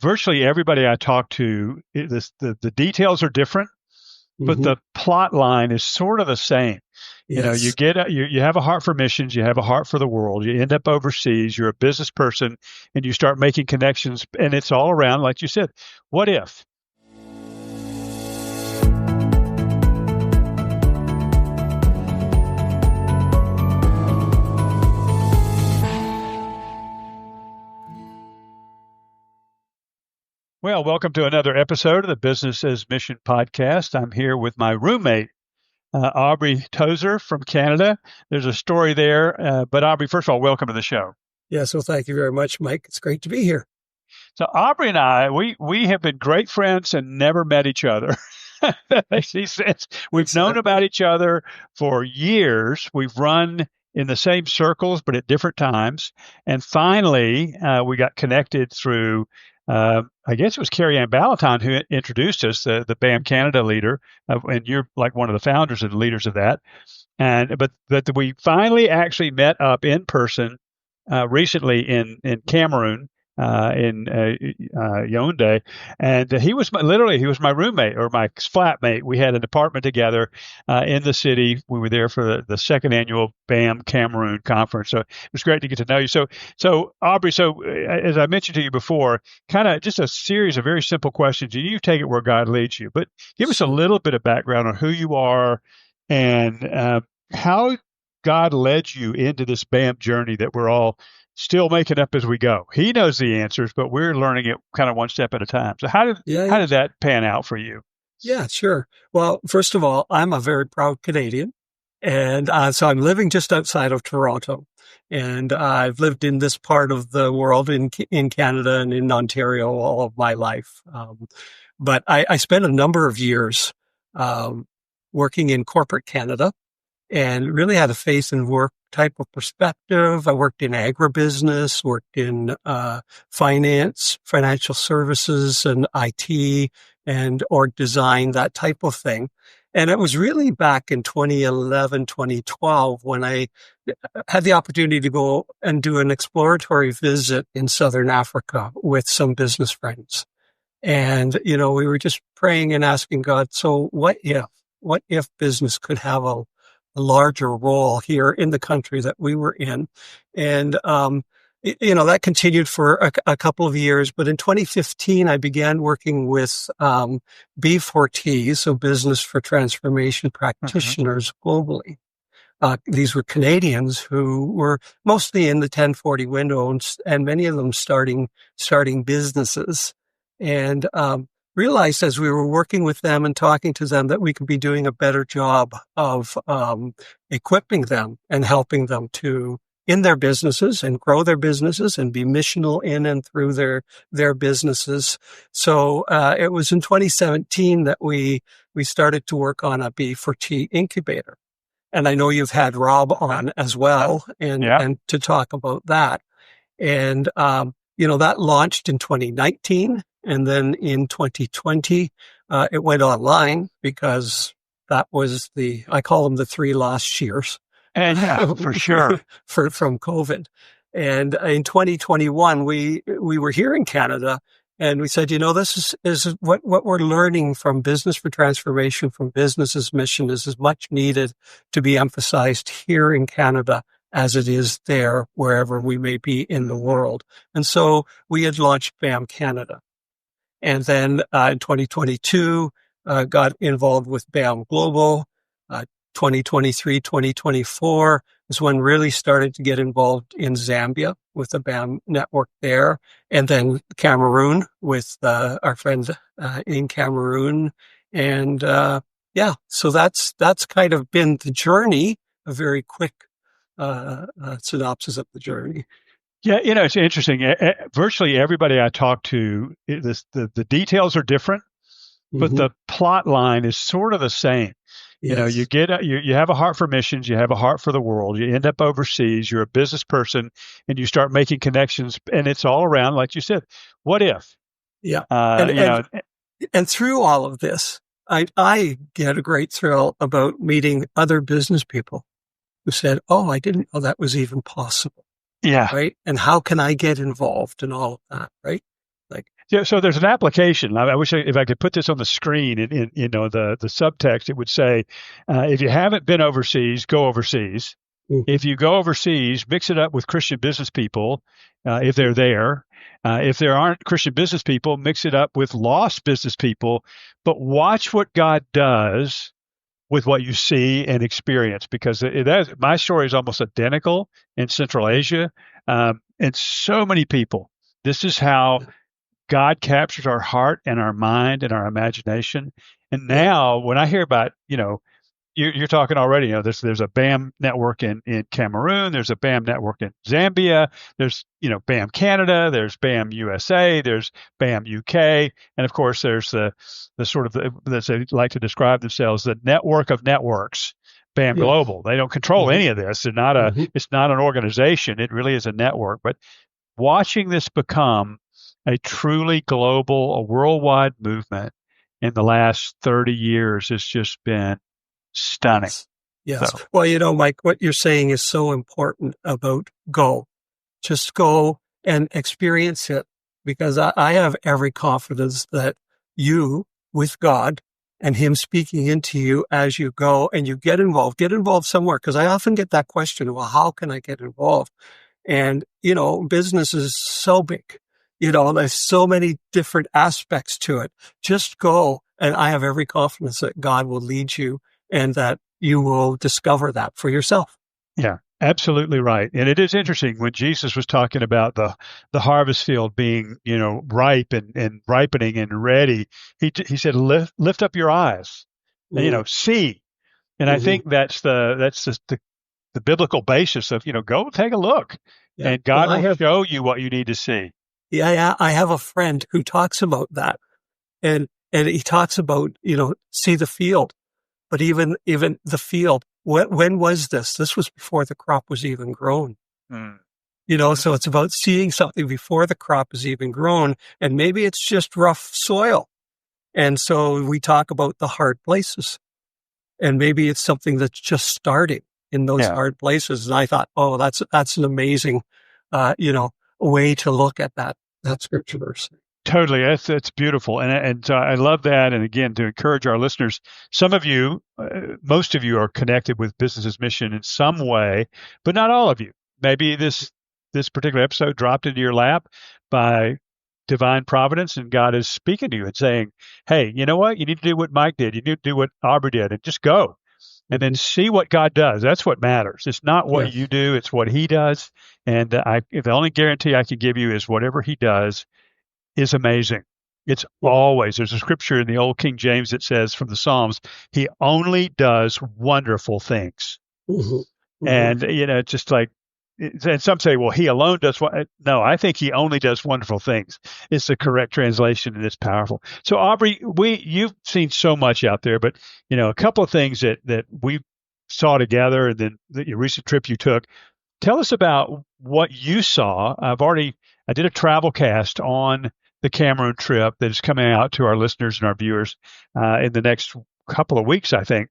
virtually everybody I talk to, the details are different, but hmm the plot line is sort of the same. You Yes. get you have a heart for missions, you have a heart for the world. You end up overseas, you're a business person, and you start making connections, and it's all around, like you said. What if? Well, welcome to another episode of the Business as Mission podcast. I'm here with my roommate, Aubrey Tozer from Canada. There's a story there, but Aubrey, first of all, welcome to the show. Yes. Well, thank you very much, Mike. It's great to be here. So Aubrey and I, we have been great friends and never met each other. She says we've known about each other for years. We've run in the same circles, but at different times. And finally, we got connected through, I guess it was Carrie Ann Ballantyne who introduced us, the BAM Canada leader, and you're like one of the founders and leaders of that. But we finally actually met up in person recently in Cameroon, in Yaoundé, and he was my roommate or my flatmate. We had an apartment together in the city. We were there for the second annual BAM Cameroon conference, so it was great to get to know you. So Aubrey, as I mentioned to you before, kind of just a series of very simple questions, and you take it where God leads you. But give us a little bit of background on who you are and how God led you into this BAM journey that we're all still making up as we go. He knows the answers, but we're learning it kind of one step at a time. So how did that pan out for you? Yeah, sure. Well, first of all, I'm a very proud Canadian. And so I'm living just outside of Toronto. And I've lived in this part of the world in Canada and in Ontario all of my life. But I spent a number of years working in corporate Canada, and really had a faith and work type of perspective. I worked in agribusiness, worked in finance, financial services, and IT, and org design, that type of thing. And it was really back in 2011, 2012 when I had the opportunity to go and do an exploratory visit in Southern Africa with some business friends. And, we were just praying and asking God, so what if business could have a larger role here in the country that we were in? And, that continued for a couple of years. But in 2015, I began working with B4T, so Business for Transformation practitioners globally. These were Canadians who were mostly in the 1040 window, and many of them starting businesses. And realized as we were working with them and talking to them that we could be doing a better job of equipping them and helping them to in their businesses and grow their businesses and be missional in and through their businesses. So it was in 2017 that we started to work on a B4T incubator. And I know you've had Rob on as well and to talk about that. And that launched in 2019. And then in 2020, it went online because that was I call them the 3 lost years. And yeah, for sure. From COVID. And in 2021, we were here in Canada and we said, this is what we're learning from Business for Transformation, from Business as Mission is as much needed to be emphasized here in Canada as it is there, wherever we may be in the world. And so we had launched BAM Canada. And then in 2022, got involved with BAM Global. 2023, 2024 is when really started to get involved in Zambia with the BAM network there. And then Cameroon with our friends in Cameroon. And so that's kind of been the journey, a very quick synopsis of the journey. Yeah, it's interesting. Virtually everybody I talk to, the details are different, but the plot line is sort of the same. Yes. You have a heart for missions, you have a heart for the world. You end up overseas, you're a business person, and you start making connections, and it's all around, like you said. What if? Yeah, and through all of this, I get a great thrill about meeting other business people who said, "Oh, I didn't know that was even possible." Yeah. Right. And how can I get involved in all of that? Right. Like, Yeah, so there's an application. I wish if I could put this on the screen in the subtext, it would say, if you haven't been overseas, go overseas. If you go overseas, mix it up with Christian business people if they're there. If there aren't Christian business people, mix it up with lost business people. But watch what God does with what you see and experience, because my story is almost identical in Central Asia. And so many people, this is how God captures our heart and our mind and our imagination. And now when I hear about, you're talking already, there's a BAM network in Cameroon, there's a BAM network in Zambia, there's, BAM Canada, there's BAM USA, there's BAM UK, and of course there's the sort of that they like to describe themselves, the network of networks, BAM Global. They don't control any of this. It's not an organization. It really is a network. But watching this become a truly global, a worldwide movement in the last 30 years has just been stunning. Yes. So. Well, Mike, what you're saying is so important about go. Just go and experience it, because I have every confidence that you, with God and Him speaking into you as you go and you get involved somewhere. Because I often get that question, well, how can I get involved? And, business is so big. There's so many different aspects to it. Just go. And I have every confidence that God will lead you and that you will discover that for yourself. Yeah, absolutely right. And it is interesting when Jesus was talking about the harvest field being, ripe and ripening and ready. He said, lift up your eyes, and, see. And I think that's the biblical basis of, go take a look, and God will show you what you need to see. Yeah. I have a friend who talks about that, and he talks about, see the field, but even the field. When was this? This was before the crop was even grown. So it's about seeing something before the crop is even grown, and maybe it's just rough soil. And so we talk about the hard places, and maybe it's something that's just starting in those hard places. And I thought, oh, that's an amazing, way to look at that scripture verse. Totally. That's beautiful. And I love that. And again, to encourage our listeners, some of you, most of you are connected with Business's mission in some way, but not all of you. Maybe this particular episode dropped into your lap by divine providence, and God is speaking to you and saying, hey, you know what? You need to do what Mike did. You need to do what Aubrey did, and just go. And then see what God does. That's what matters. It's not what you do. It's what He does. And the only guarantee I can give you is whatever He does is amazing. It's always, there's a scripture in the old King James that says from the Psalms, He only does wonderful things. And, it's just like, and some say, well, He alone does what? No, I think He only does wonderful things. It's the correct translation, and it's powerful. So Aubrey, you've seen so much out there, but, a couple of things that we saw together, and then your recent trip you took. Tell us about what you saw. I did a travel cast on the Cameroon trip that is coming out to our listeners and our viewers in the next couple of weeks, I think.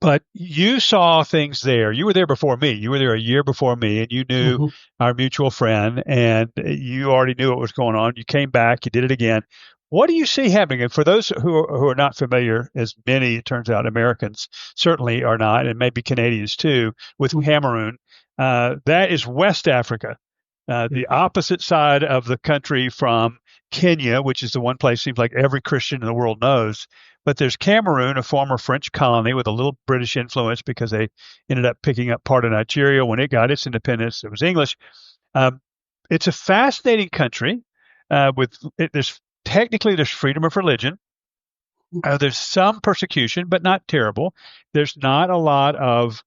But you saw things there. You were there before me. You were there a year before me, and you knew our mutual friend, and you already knew what was going on. You came back. You did it again. What do you see happening? And for those who are not familiar, as many, it turns out, Americans certainly are not, and maybe Canadians too, with Cameroon, that is West Africa. The opposite side of the country from Kenya, which is the one place seems like every Christian in the world knows. But there's Cameroon, a former French colony with a little British influence because they ended up picking up part of Nigeria when it got its independence. It was English. It's a fascinating country. There's freedom of religion. There's some persecution, but not terrible. There's not a lot of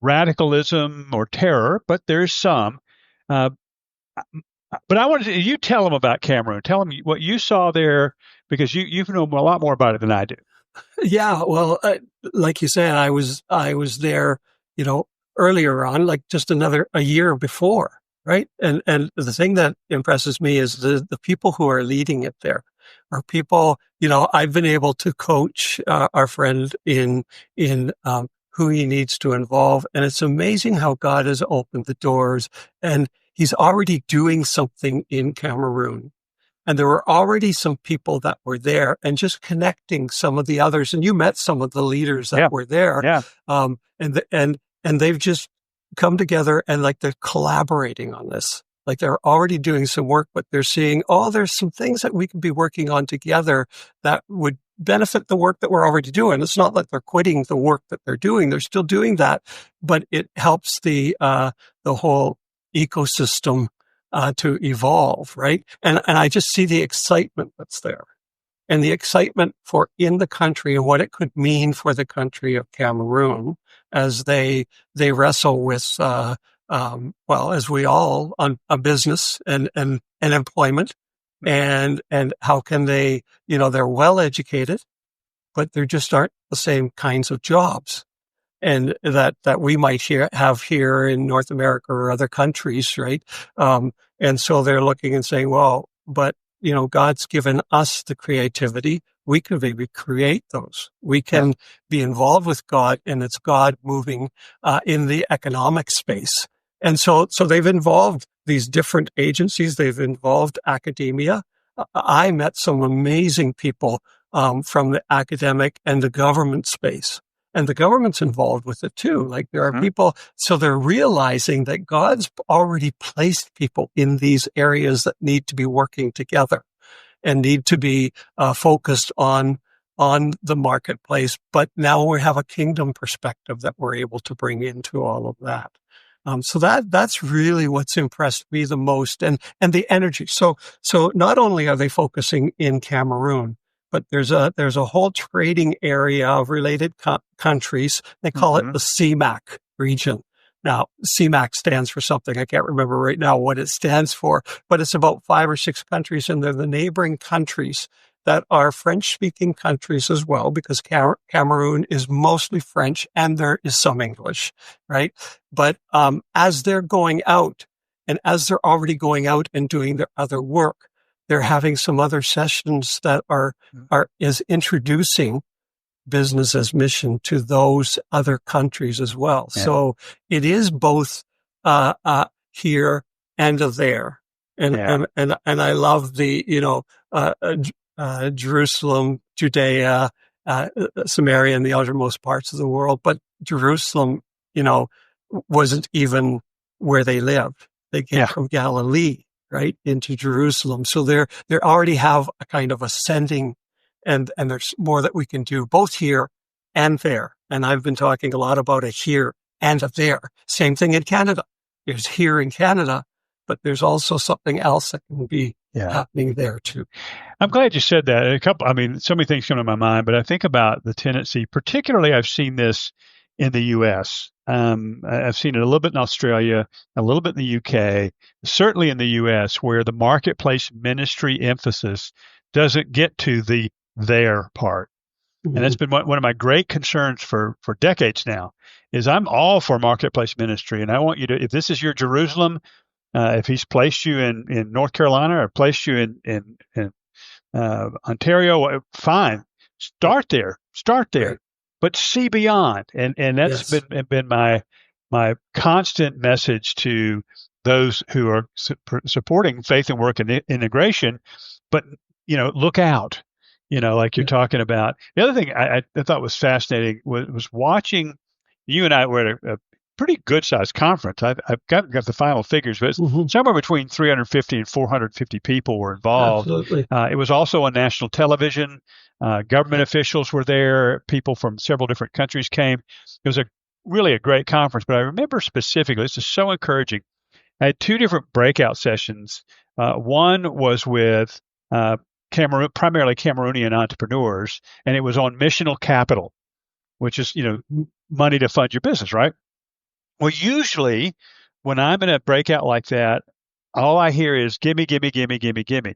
radicalism or terror, but there's some. But I wanted you tell them about Cameroon. Tell them what you saw there, because you know a lot more about it than I do. Yeah, well, like you said, I was there, earlier on, like just a year before, right? And the thing that impresses me is the people who are leading it there are people. I've been able to coach our friend in who he needs to involve, and it's amazing how God has opened the doors, and He's already doing something in Cameroon. And there were already some people that were there, and just connecting some of the others. And you met some of the leaders that were there. Yeah. And they've just come together, and like they're collaborating on this. Like they're already doing some work, but they're seeing, there's some things that we could be working on together that would benefit the work that we're already doing. It's not like they're quitting the work that they're doing. They're still doing that, but it helps the whole ecosystem to evolve, right? And I just see the excitement that's there, and the excitement for in the country and what it could mean for the country of Cameroon as they wrestle with, as we all, on a business and employment, and how can they, they're well educated, but there just aren't the same kinds of jobs, and that we might have here in North America or other countries, right? And so they're looking and saying, well, but God's given us the creativity. We can maybe create those. We can be involved with God, and it's God moving in the economic space. And so they've involved these different agencies. They've involved academia. I met some amazing people from the academic and the government space. And the government's involved with it too. Like there are people, so they're realizing that God's already placed people in these areas that need to be working together and need to be focused on the marketplace. But now we have a kingdom perspective that we're able to bring into all of that. So that's really what's impressed me the most, and the energy. So not only are they focusing in Cameroon, but there's a whole trading area of related countries. They call it the CMAC region. Now, CMAC stands for something. I can't remember right now what it stands for, but it's about 5 or 6 countries, and they're the neighboring countries that are French-speaking countries as well, because Cameroon is mostly French and there is some English, right? But as they're going out, and as they're already going out and doing their other work, they're having some other sessions that is introducing business as mission to those other countries as well. Yeah. So it is both here and there, and I love the Jerusalem, Judea, Samaria, and the outermost parts of the world. But Jerusalem, wasn't even where they lived. They came from Galilee, right, into Jerusalem. So they already have a kind of ascending, and there's more that we can do both here and there. And I've been talking a lot about a here and a there. Same thing in Canada. There's here in Canada, but there's also something else that can be happening there too. I'm glad you said that. So many things come to my mind, but I think about the tendency, particularly I've seen this in the U.S. I've seen it a little bit in Australia, a little bit in the UK, certainly in the U.S., where the marketplace ministry emphasis doesn't get to the there part. Mm-hmm. And that's been one of my great concerns for decades now, is I'm all for marketplace ministry. And I want you to, if this is your Jerusalem, if he's placed you in North Carolina or placed you in Ontario, fine. Start there. Right. But see beyond. And that's been my constant message to those who are supporting faith and work and integration. But, look out, like you're talking about. The other thing I thought was fascinating was watching, you and I were at a pretty good sized conference. I've got the final figures, but it's somewhere between 350 and 450 people were involved. Absolutely. It was also on national television. Government officials were there. People from several different countries came. It was really a great conference, but I remember specifically, this is so encouraging. I had 2 different breakout sessions. One was with Cameroon, primarily Cameroonian entrepreneurs, and it was on missional capital, which is, money to fund your business, right? Well, usually when I'm in a breakout like that, all I hear is gimme, gimme, gimme, gimme, gimme.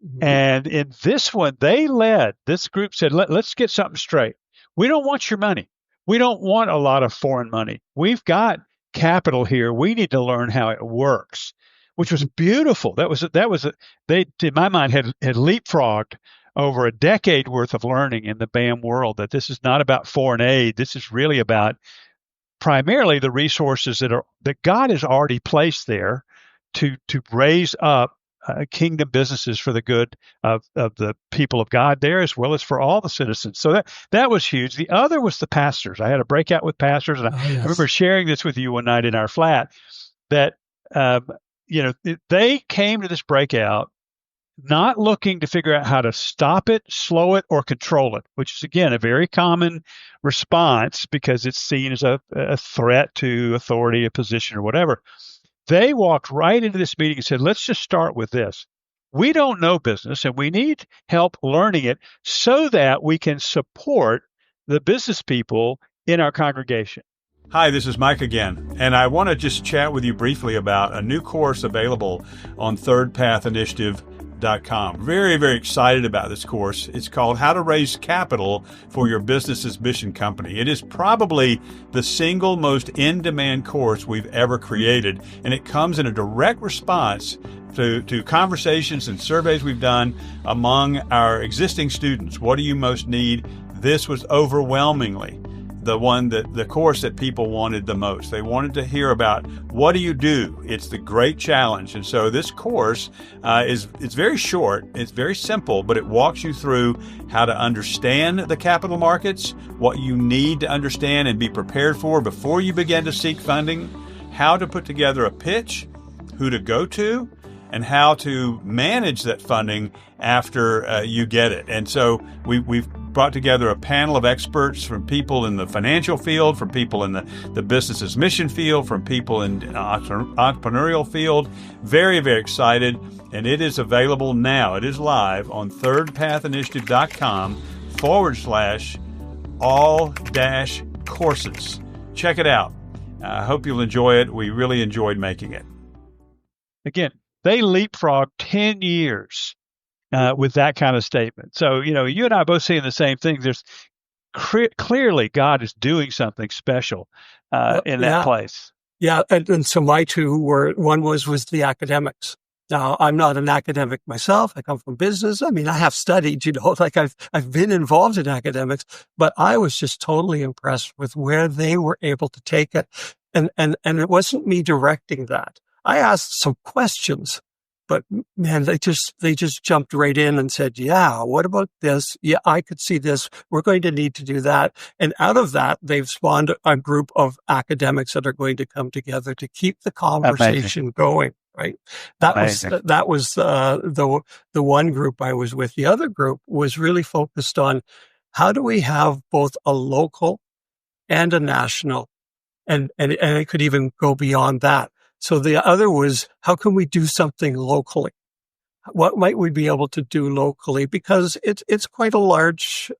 Mm-hmm. And in this one, this group said, let's get something straight. We don't want your money. We don't want a lot of foreign money. We've got capital here. We need to learn how it works, which was beautiful. They, in my mind, had leapfrogged over a decade worth of learning in the BAM world, that this is not about foreign aid. This is really about primarily the resources that God has already placed there to raise up kingdom businesses for the good of the people of God there, as well as for all the citizens. So that was huge. The other was the pastors. I had a breakout with pastors, and I remember sharing this with you one night in our flat, that they came to this breakout not looking to figure out how to stop it, slow it, or control it, which is, again, a very common response because it's seen as a threat to authority, a position, or whatever. They walked right into this meeting and said, let's just start with this. We don't know business, and we need help learning it so that we can support the business people in our congregation. Hi, this is Mike again, and I want to just chat with you briefly about a new course available on thirdpathinitiative.com. Very, very excited about this course. It's called How to Raise Capital for Your Business's Mission Company. It is probably the single most in-demand course we've ever created, and it comes in a direct response to conversations and surveys we've done among our existing students. What do you most need? This was overwhelmingly the course that people wanted the most. They wanted to hear about, what do you do? It's the great challenge. And so this course it's very short, it's very simple, but it walks you through how to understand the capital markets, what you need to understand and be prepared for before you begin to seek funding, how to put together a pitch, who to go to, and how to manage that funding after you get it. And so we've brought together a panel of experts from people in the financial field, from people in the business's mission field, from people in the entrepreneurial field. Very, very excited. And it is available now. It is live on thirdpathinitiative.com/all-courses. Check it out. I hope you'll enjoy it. We really enjoyed making it. Again, they leapfrogged 10 years with that kind of statement. So, you and I are both seeing the same thing. There's clearly God is doing something special in that place. Yeah. And so my two one was the academics. Now, I'm not an academic myself. I come from business. I mean, I have studied, like I've been involved in academics, but I was just totally impressed with where they were able to take it. And it wasn't me directing that. I asked some questions, but man, they just jumped right in and said, yeah, what about this? Yeah, I could see this. We're going to need to do that. And out of that, they've spawned a group of academics that are going to come together to keep the conversation going. Right. That was the one group I was with. The other group was really focused on how do we have both a local and a national, and it could even go beyond that. So the other was, how can we do something locally? What might we be able to do locally? Because it's quite a large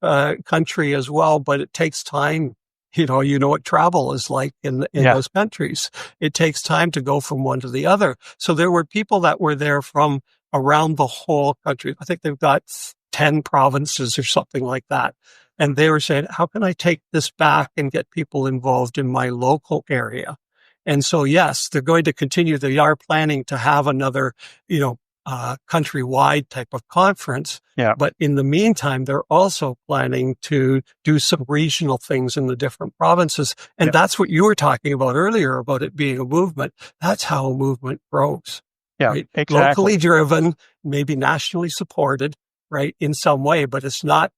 country as well, but it takes time. You know what travel is like in those countries. It takes time to go from one to the other. So there were people that were there from around the whole country. I think they've got 10 provinces or something like that. And they were saying, how can I take this back and get people involved in my local area? And so, yes, they're going to continue. They are planning to have another, countrywide type of conference. Yeah. But in the meantime, they're also planning to do some regional things in the different provinces. And that's what you were talking about earlier, about it being a movement. That's how a movement grows. Yeah, right? Exactly. Locally driven, maybe nationally supported, right, in some way, but it's not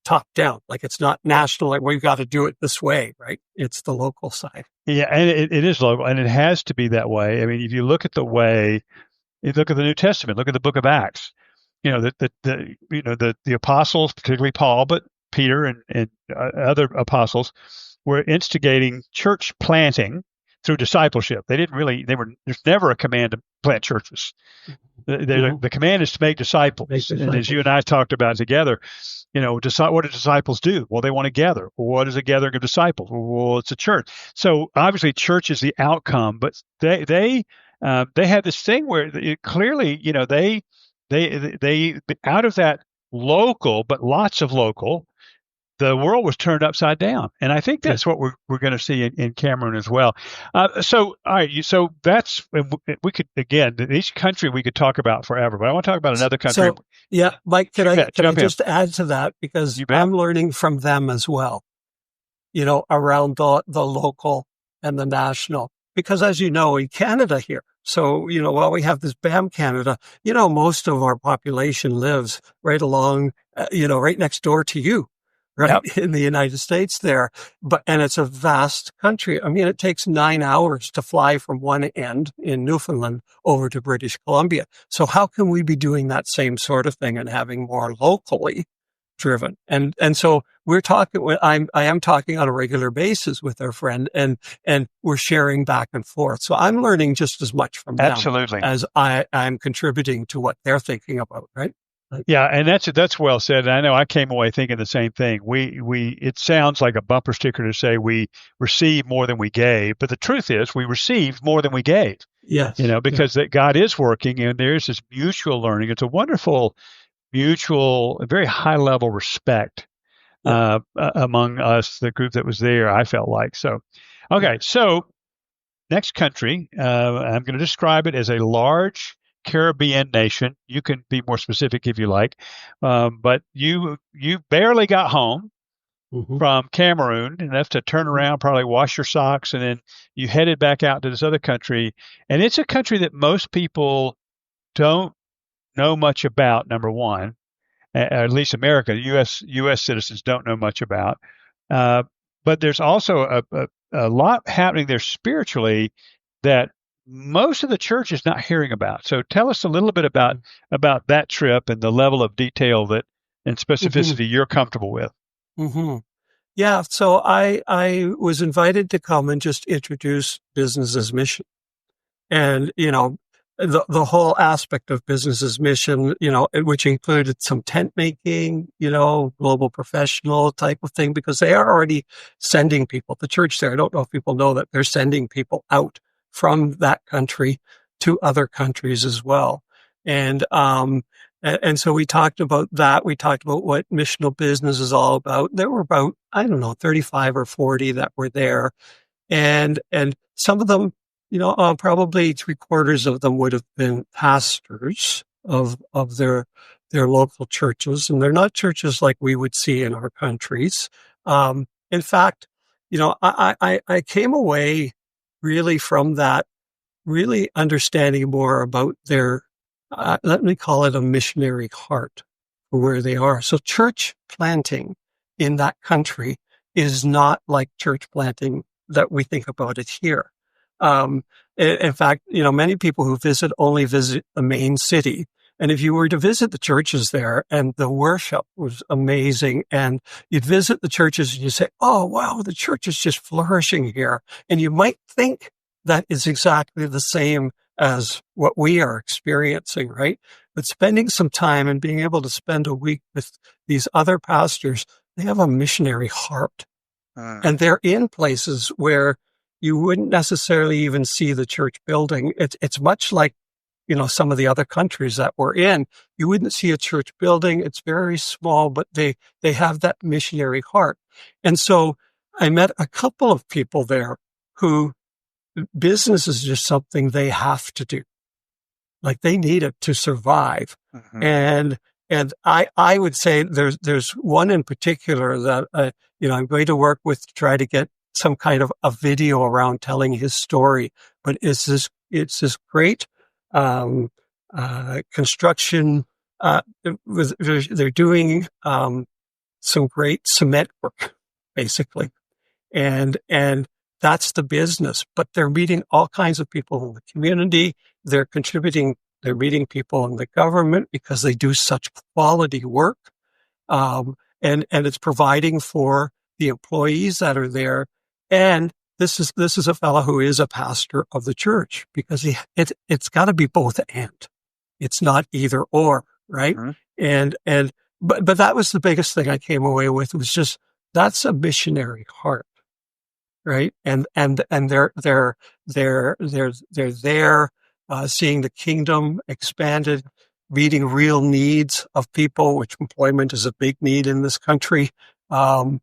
top down. Like it's not national, like we've got to do it this way, right? It's the local side. Yeah, and it is local, and it has to be that way. I mean, if you look at the New Testament, look at the book of Acts. The apostles, particularly Paul, but Peter and other apostles, were instigating church planting through discipleship. There's never a command to plant churches. The command is to make disciples. And as you and I talked about together, what do disciples do? Well, they want to gather. Well, what is a gathering of disciples? Well, it's a church. So obviously church is the outcome, but they had this thing where clearly, they out of that local, but lots of local, the world was turned upside down. And I think that's what we're going to see in Cameroon as well. So, all right. So we could, again, each country we could talk about forever, but I want to talk about another country. So, yeah, Mike, can I just add to that? Because I'm learning from them as well, around the local and the national. Because as you know, in Canada here, So, while we have this BAM Canada, most of our population lives right along, right next door to you, right? Yep. In the United States there. And it's a vast country. I mean, it takes 9 hours to fly from one end in Newfoundland over to British Columbia. So how can we be doing that same sort of thing and having more locally driven? And so we're talking, I am talking on a regular basis with our friend, and we're sharing back and forth. So I'm learning just as much from them Absolutely. as I'm contributing to what they're thinking about, right? Yeah, and that's well said. And I know I came away thinking the same thing. It sounds like a bumper sticker to say we received more than we gave, but the truth is we received more than we gave. Yes. Because that God is working, and there's this mutual learning. It's a wonderful mutual, very high level respect among us, the group that was there. I felt like so. Okay, so next country, I'm going to describe it as a large Caribbean nation. You can be more specific if you like, but you barely got home from Cameroon, enough to turn around, probably wash your socks, and then you headed back out to this other country. And it's a country that most people don't know much about, number one, at least America, U.S. citizens don't know much about. But there's also a lot happening there spiritually that most of the church is not hearing about. So tell us a little bit about that trip and the level of detail and specificity you're comfortable with. Yeah, so I was invited to come and just introduce business as mission. And, the whole aspect of business as mission, which included some tent making, global professional type of thing, because they are already sending people. The church there, I don't know if people know that they're sending people out from that country to other countries as well. And so we talked about that. We talked about what missional business is all about. There were about, 35 or 40 that were there. And some of them, probably 3/4 of them would have been pastors of their local churches. And they're not churches like we would see in our countries. In fact, I came away really from that, really understanding more about their, let me call it a missionary heart for where they are. So church planting in that country is not like church planting that we think about it here. In fact, many people who visit only visit the main city. And if you were to visit the churches there, and the worship was amazing, and you'd visit the churches and you say, oh, wow, the church is just flourishing here. And you might think that is exactly the same as what we are experiencing, right? But spending some time and being able to spend a week with these other pastors, they have a missionary heart. And they're in places where you wouldn't necessarily even see the church building. It's much like, some of the other countries that we're in. You wouldn't see a church building. It's very small, but they have that missionary heart. And so I met a couple of people there who business is just something they have to do. Like they need it to survive. And I would say there's one in particular that, I'm going to work with to try to get some kind of a video around telling his story. But it's this great, construction. They're doing, some great cement work, basically. And that's the business, but they're meeting all kinds of people in the community. They're contributing. They're meeting people in the government because they do such quality work. And it's providing for the employees that are there. And this is a fellow who is a pastor of the church, because it's got to be both and. It's not either or, right? But that was the biggest thing I came away with, was just, that's a missionary heart. Right. And they're there, seeing the kingdom expanded, meeting real needs of people, which employment is a big need in this country. And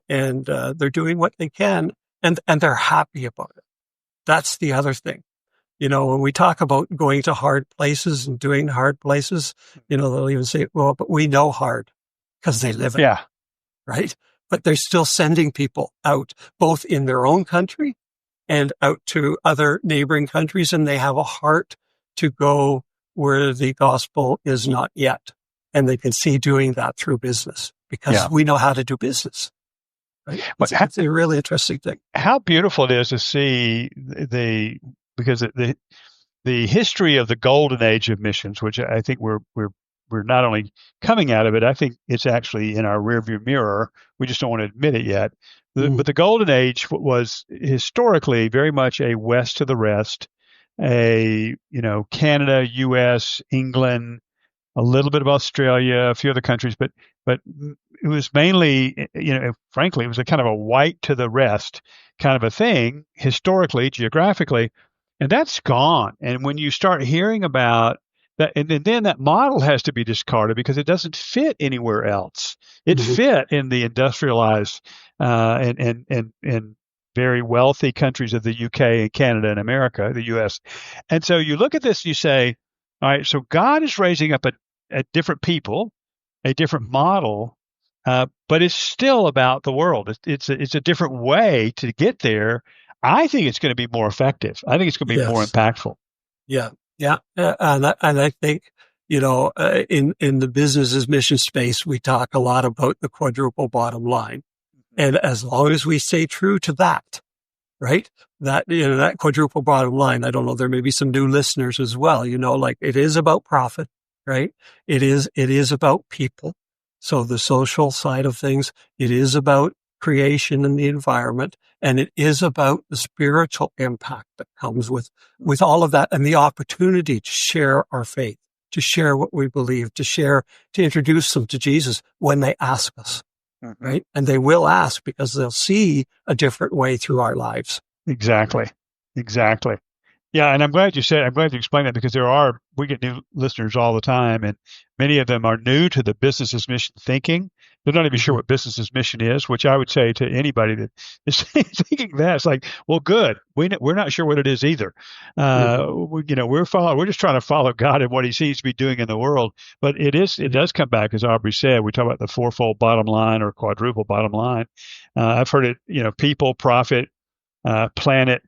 they're doing what they can, and they're happy about it. That's the other thing. When we talk about going to hard places and doing hard places, they'll even say, well, but we know hard because they live it. Yeah. Right. But they're still sending people out, both in their own country and out to other neighboring countries, and they have a heart to go where the gospel is not yet. And they can see doing that through business because we know how to do business. Right? It's a really interesting thing. How beautiful it is to see because the history of the golden age of missions, which I think we're not only coming out of it, I think it's actually in our rearview mirror. We just don't want to admit it yet. But the golden age was historically very much a west to the rest, Canada, U.S., England, a little bit of Australia, a few other countries, but it was mainly, frankly, it was a kind of a white to the rest kind of a thing historically, geographically, and that's gone. And when you start hearing about that, and then that model has to be discarded because it doesn't fit anywhere else. It fit in the industrialized and very wealthy countries of the UK and Canada and America, the US. And so you look at this, and you say, all right, so God is raising up a different people, a different model, but it's still about the world. It's a different way to get there. I think it's going to be more effective. I think it's going to be more impactful. Yeah. Yeah. And I think, in the business mission space, we talk a lot about the quadruple bottom line. And as long as we stay true to that, right? That quadruple bottom line, I don't know, there may be some new listeners as well, it is about profit, right? It is about people. So the social side of things, it is about creation and the environment, and it is about the spiritual impact that comes with all of that and the opportunity to share our faith, to share what we believe, to introduce them to Jesus when they ask us, right? And they will ask because they'll see a different way through our lives. Exactly. Yeah, and I'm glad you explained that because we get new listeners all the time, and many of them are new to the business as mission thinking. They're not even sure what business as mission is, which I would say to anybody that is thinking that, it's like, well, good. We're not sure what it is either. We're just trying to follow God and what He seems to be doing in the world. But it does come back, as Aubrey said. We talk about the fourfold bottom line or quadruple bottom line. I've heard it, people, profit, planet.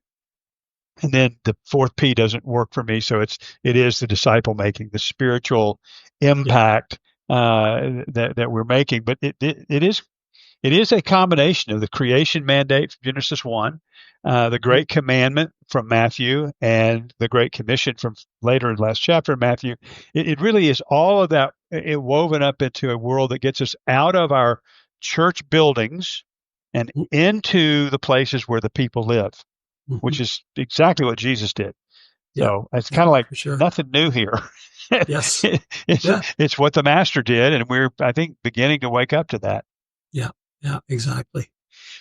And then the fourth P doesn't work for me. So it is the disciple making, the spiritual impact that we're making. But it is a combination of the creation mandate from Genesis 1, the Great Commandment from Matthew, and the Great Commission from later in the last chapter of Matthew. It really is all of that woven up into a world that gets us out of our church buildings and into the places where the people live. Which is exactly what Jesus did. So it's kind of like nothing new here. Yes. It's what the Master did, and we're, I think, beginning to wake up to that. Yeah, exactly.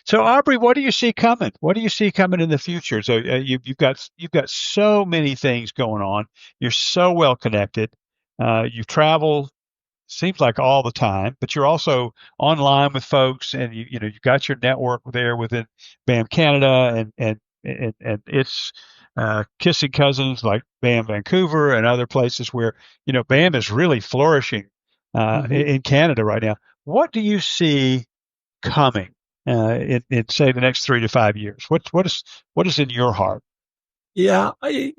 So, Aubrey, what do you see coming? What do you see coming in the future? So you've got so many things going on. You're so well connected. You travel, seems like all the time, but you're also online with folks, and you've got your network there within BAM Canada and it's kissing cousins like BAM Vancouver and other places where BAM is really flourishing in Canada right now. What do you see coming in say the next 3 to 5 years? What is in your heart? Yeah, I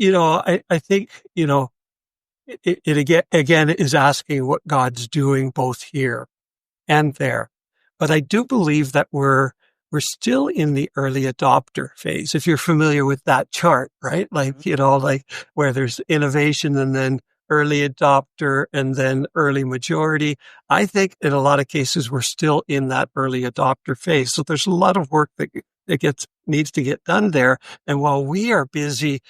think it again is asking what God's doing both here and there, but I do believe that we're still in the early adopter phase. If you're familiar with that chart, right? Like, where there's innovation and then early adopter and then early majority. I think in a lot of cases, we're still in that early adopter phase. So there's a lot of work that needs to get done there. And while we are busy,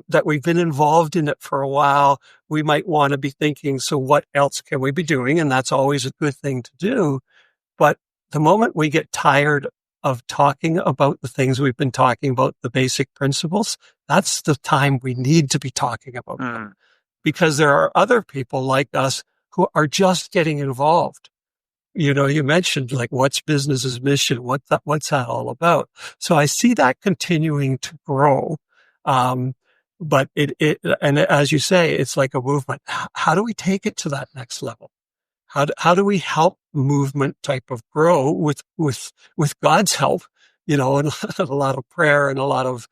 that we've been involved in it for a while, we might want to be thinking, so what else can we be doing? And that's always a good thing to do. But the moment we get tired of talking about the things we've been talking about, the basic principles, that's the time we need to be talking about them. Because there are other people like us who are just getting involved. You mentioned like, what's business as mission? What's that all about? So I see that continuing to grow. But and as you say, it's like a movement. How do we take it to that next level? How do we help movement type of grow with God's help and a lot of prayer and a lot of,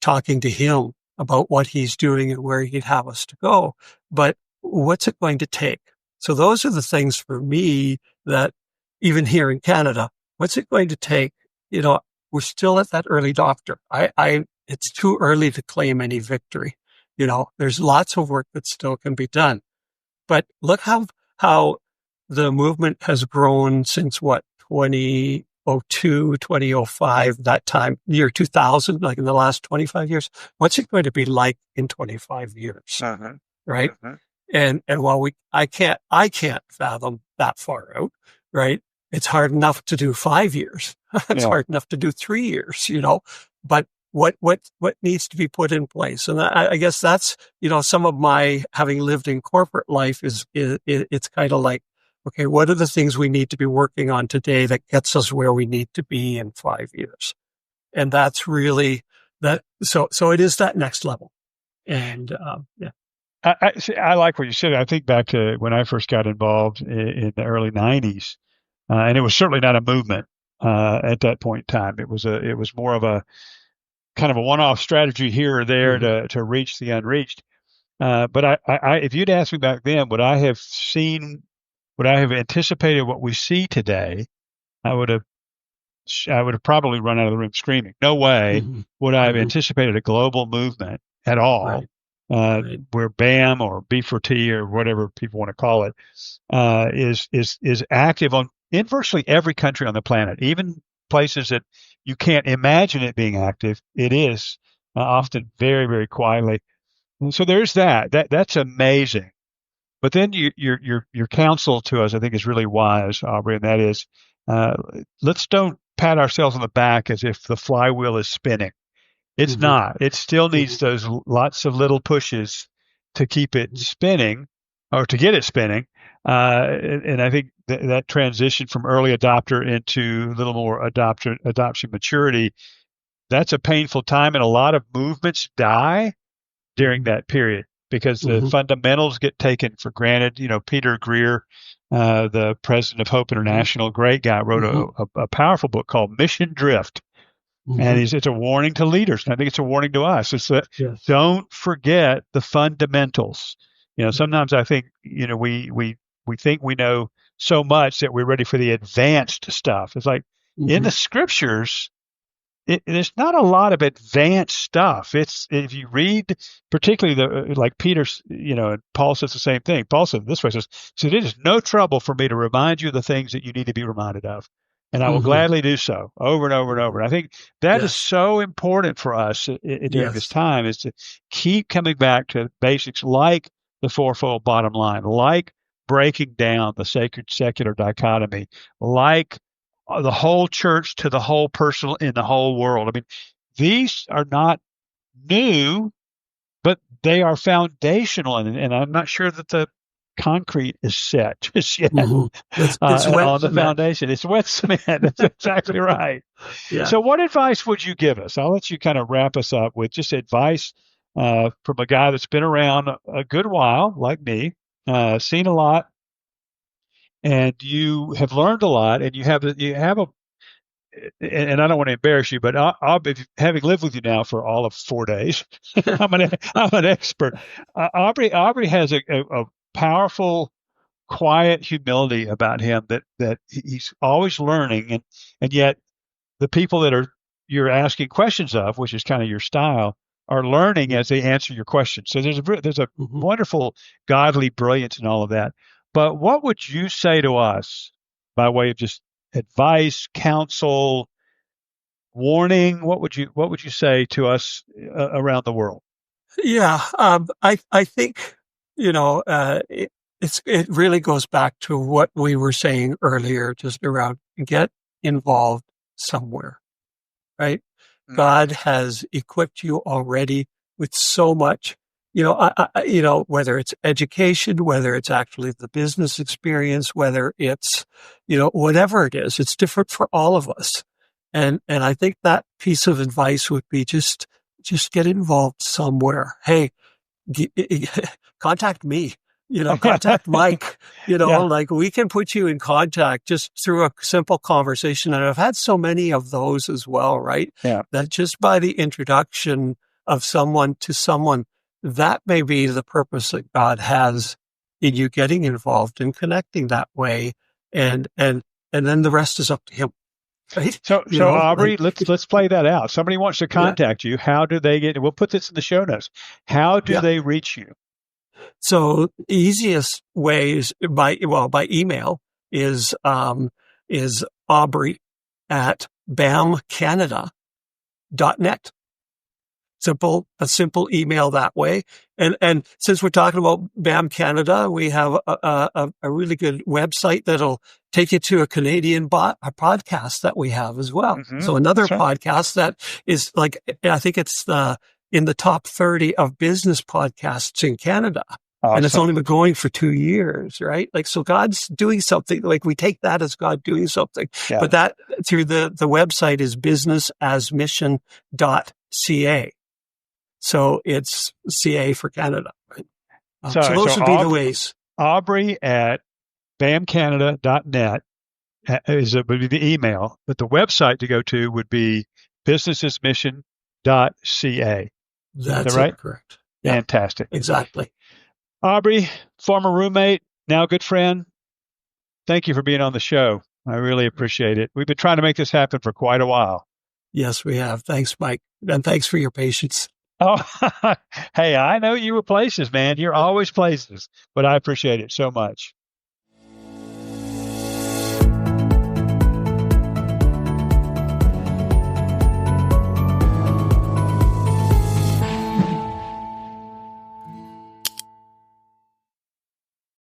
talking to him about what he's doing and where he'd have us to go. But what's it going to take? So those are the things for me that even here in Canada, what's it going to take? We're still at that early adopter. It's too early to claim any victory. There's lots of work that still can be done. But look how the movement has grown since 2002, 2005, that time, year 2000, like in the last 25 years. What's it going to be like in 25 years? Right? And while I can't fathom that far out, right? It's hard enough to do 5 years. It's hard enough to do 3 years, but what needs to be put in place? And I guess that's, some of my having lived in corporate life is it's kind of like, okay, what are the things we need to be working on today that gets us where we need to be in 5 years? And that's really that. So it is that next level. And, I like what you said. I think back to when I first got involved in the early 90s, and it was certainly not a movement at that point in time. It was more of a kind of a one-off strategy here or there to reach the unreached. But I, if you'd asked me back then, would I have anticipated what we see today, I would have probably run out of the room screaming. No way would I have anticipated a global movement at all. Right. Where BAM or B4T or whatever people want to call it is active in virtually every country on the planet, even places that you can't imagine it being active. It is often very, very quietly. And so there's that's amazing. But then your counsel to us, I think, is really wise, Aubrey, and that is, let's don't pat ourselves on the back as if the flywheel is spinning. It's not. It still needs those lots of little pushes to keep it spinning or to get it spinning. And I think that transition from early adopter into a little more adoption maturity, that's a painful time. And a lot of movements die during that period because the fundamentals get taken for granted. Peter Greer, the president of Hope International, great guy, wrote a powerful book called Mission Drift. And it's a warning to leaders. And I think it's a warning to us. It's that don't forget the fundamentals. Sometimes I think, we think we know so much that we're ready for the advanced stuff. It's like in the scriptures, there's not a lot of advanced stuff. It's, if you read particularly like Peter, and Paul says the same thing. Paul said this way, says, it is no trouble for me to remind you of the things that you need to be reminded of. And I will gladly do so over and over and over. I think that is so important for us during this time, is to keep coming back to basics like the fourfold bottom line, like breaking down the sacred secular dichotomy, like the whole church to the whole person in the whole world. I mean, these are not new, but they are foundational. And I'm not sure that the concrete is set just yet it's wet on the foundation. It's wet cement. That's exactly right. So what advice would you give us? I'll let you kind of wrap us up with just advice from a guy that's been around a good while, like me, seen a lot, and you have learned a lot, and you have a, and I don't want to embarrass you, but I'll be having lived with you now for all of 4 days. I'm an expert. Aubrey has a powerful, quiet humility about him that he's always learning, and yet the people that you're asking questions of, which is kind of your style, are learning as they answer your questions. So there's a wonderful godly brilliance in all of that. But what would you say to us by way of just advice, counsel, warning? What would you say to us around the world? Yeah, I think it really goes back to what we were saying earlier, just around get involved somewhere, right? God has equipped you already with so much, whether it's education, whether it's actually the business experience, whether it's, whatever it is, it's different for all of us. And I think that piece of advice would be just get involved somewhere. Hey, contact me. contact Mike, Yeah. like we can put you in contact just through a simple conversation. And I've had so many of those as well, right? Yeah. That just by the introduction of someone to someone, that may be the purpose that God has in you getting involved and connecting that way. And then the rest is up to him. Right? So Aubrey, let's play that out. Somebody wants to contact you. How do they get? We'll put this in the show notes. How do they reach you? So easiest ways by email is Aubrey at bamcanada.net. A simple email that way. And since we're talking about BAM Canada, we have a really good website that'll take you to a Canadian podcast that we have as well. Mm-hmm. So another podcast that is like, I think it's in the top 30 of business podcasts in Canada. Awesome. And it's only been going for 2 years, right? Like, so God's doing something. Like, we take that as God doing something. Yeah. But that through the website is businessasmission.ca. So it's CA for Canada. Right? So those would be the ways. Aubrey at bamcanada.net would be the email, but the website to go to would be businessasmission.ca. That's right? Correct. Fantastic. Yeah, exactly. Aubrey, former roommate, now good friend. Thank you for being on the show. I really appreciate it. We've been trying to make this happen for quite a while. Yes, we have. Thanks, Mike. And thanks for your patience. Oh, hey, I know you were places, man. You're always places, but I appreciate it so much.